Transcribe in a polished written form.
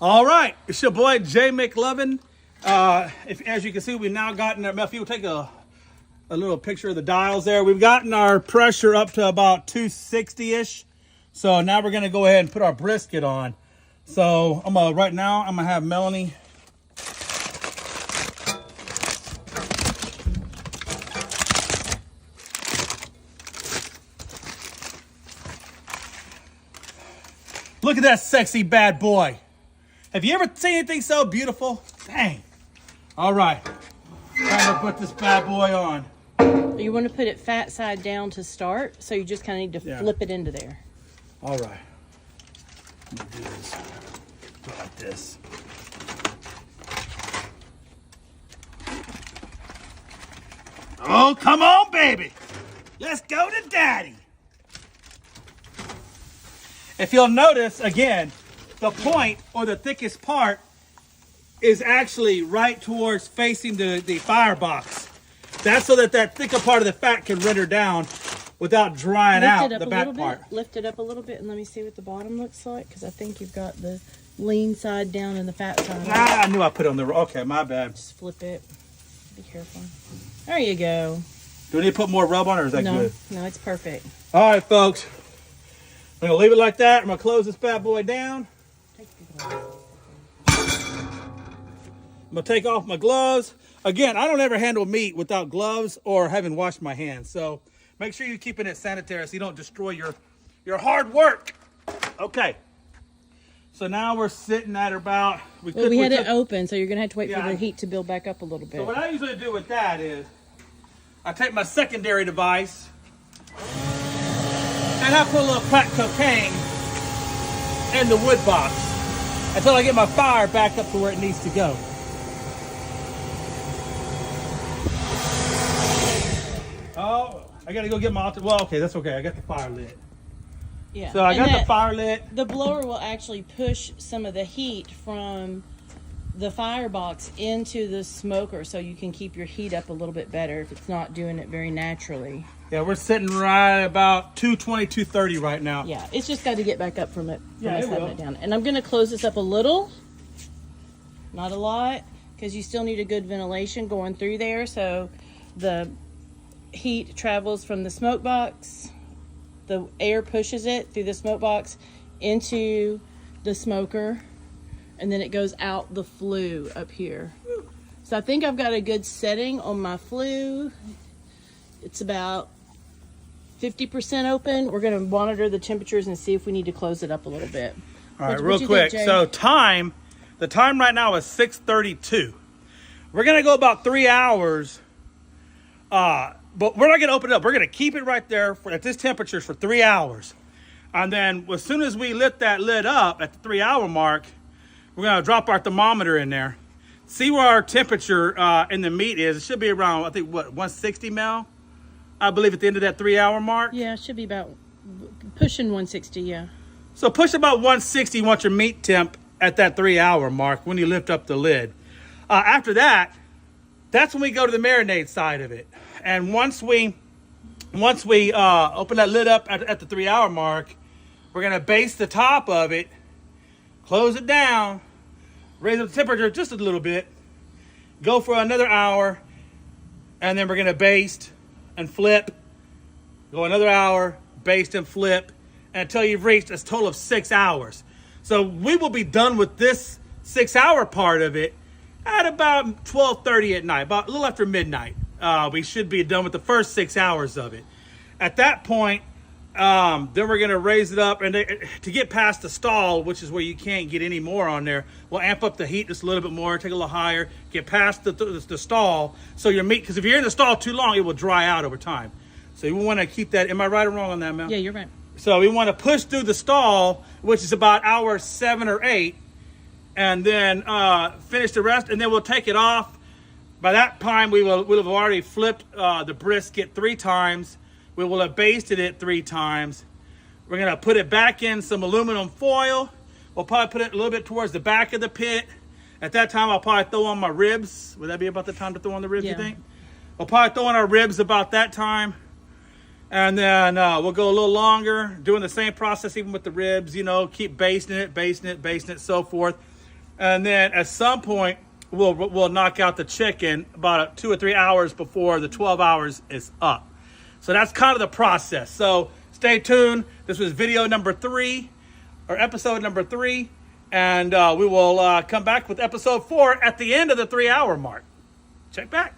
All right, it's your boy Jay McLovin. As you can see, we've now gotten our, if you'll take a little picture of the dials there. We've gotten our pressure up to about 260-ish. So now we're gonna go ahead and put our brisket on. So right now I'm gonna have Melanie look at that sexy bad boy. Have you ever seen anything so beautiful? Dang. All right, time to put this bad boy on. You want to put it fat side down to start, so you just kind of need to flip it into there. All right. I'm gonna do this like this. Oh, come on, baby. Let's go to daddy. If you'll notice, again, the point or the thickest part is actually right towards facing the firebox. That's so that thicker part of the fat can render down without drying out the back part. Lift it up a little bit and let me see what the bottom looks like, because I think you've got the lean side down and the fat side. I knew I put it on the, okay, my bad. Just flip it. Be careful. There you go. Do we need to put more rub on, or is that good? No, it's perfect. All right, folks. I'm gonna leave it like that. I'm gonna close this bad boy down. I'm gonna take off my gloves. Again, I don't ever handle meat without gloves or having washed my hands. So make sure you're keeping it sanitary so you don't destroy your hard work. Okay. So now we're sitting at about... We had it open, so you're gonna have to wait for the heat to build back up a little bit. So what I usually do with that is I take my secondary device and I put a little crack cocaine in the wood box until I get my fire back up to where it needs to go. Oh, I gotta go get my, well, okay, that's okay. I got the fire lit. Yeah. So I got the fire lit. The blower will actually push some of the heat from the firebox into the smoker, so you can keep your heat up a little bit better if it's not doing it very naturally. Yeah, we're sitting right about 220, 230 right now. Yeah, it's just got to get back up from it. Yeah, it will. It down. And I'm going to close this up a little, not a lot, because you still need a good ventilation going through there, so the heat travels from the smoke box, the air pushes it through the smoke box into the smoker, and then it goes out the flue up here. So I think I've got a good setting on my flue. It's about 50% open. We're going to monitor the temperatures and see if we need to close it up a little bit. All right, real quick. So the time right now is 6:32. We're going to go about 3 hours, but we're not going to open it up. We're going to keep it right there at this temperature for 3 hours. And then as soon as we lift that lid up at the 3 hour mark, we're going to drop our thermometer in there. See where our temperature in the meat is. It should be around, I think, what, 160 Mel? I believe at the end of that 3 hour mark. Yeah, it should be about pushing 160, yeah. So push about 160, you want your meat temp at that 3 hour mark when you lift up the lid. After that, that's when we go to the marinade side of it. And once we open that lid up at the 3 hour mark, we're gonna baste the top of it, close it down, raise up the temperature just a little bit, go for another hour, and then we're gonna baste and flip, go another hour, baste and flip, until you've reached a total of 6 hours. So we will be done with this 6 hour part of it at about 12:30 at night, about a little after midnight. We should be done with the first 6 hours of it. At that point, then we're gonna raise it up, and to get past the stall, which is where you can't get any more on there, we'll amp up the heat just a little bit more, take a little higher, get past the stall, so your meat, because if you're in the stall too long, it will dry out over time. So you want to keep that. Am I right or wrong on that, Mel? Yeah, you're right. So we want to push through the stall, which is about hour 7 or 8, and then finish the rest, and then we'll take it off. By that time, we'll have already flipped the brisket 3 times. We will have basted it 3 times. We're gonna put it back in some aluminum foil. We'll probably put it a little bit towards the back of the pit. At that time, I'll probably throw on my ribs. Would that be about the time to throw on the ribs, you think? We'll probably throw on our ribs about that time. And then we'll go a little longer, doing the same process even with the ribs, you know, keep basting it, so forth. And then at some point, we'll knock out the chicken about 2 or 3 hours before the 12 hours is up. So that's kind of the process. So stay tuned. This was video number 3, or episode number 3. And we will come back with episode 4 at the end of the 3-hour mark. Check back.